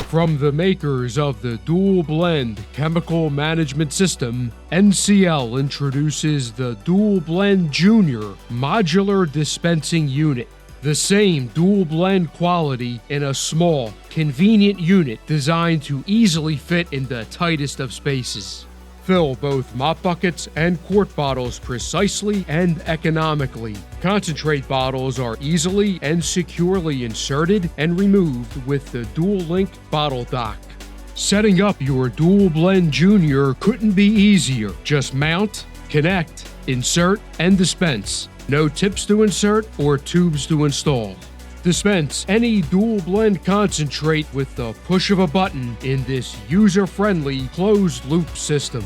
From the makers of the Dual Blend chemical management system, NCL introduces the Dual Blend Junior modular dispensing unit. The same dual blend quality in a small, convenient unit designed to easily fit in the tightest of spaces. Fill both mop buckets and quart bottles precisely and economically. Concentrate bottles are easily and securely inserted and removed with the Dual Link bottle dock. Setting up your Dual Blend Junior couldn't be easier. Just mount, connect, insert, and dispense. No tips to insert or tubes to install. Dispense any dual blend concentrate with the push of a button in this user-friendly closed-loop system.